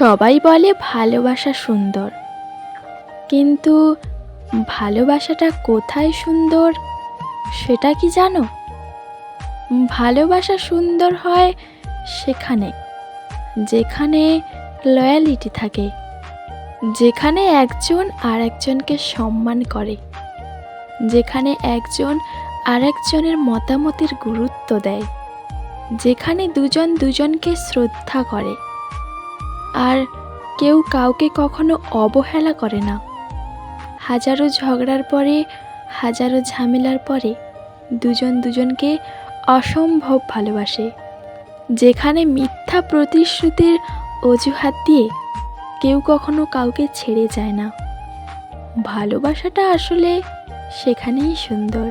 সবাই বলে ভালোবাসা সুন্দর, কিন্তু ভালোবাসাটা কোথায় সুন্দর সেটা কি জানো? ভালোবাসা সুন্দর হয় সেখানে যেখানে লয়ালিটি থাকে, যেখানে একজন আর একজনকে সম্মান করে, যেখানে একজন আর একজনের মতামতের গুরুত্ব দেয়, যেখানে দুজন দুজনকে শ্রদ্ধা করে আর কেউ কাউকে কখনো অবহেলা করে না। হাজারো ঝগড়ার পরে, হাজারো ঝামেলার পরে দুজন দুজনকে অসম্ভব ভালোবাসে, যেখানে মিথ্যা প্রতিশ্রুতির অজুহাত দিয়ে কেউ কখনো কাউকে ছেড়ে যায় না। ভালোবাসাটা আসলে সেখানেই সুন্দর।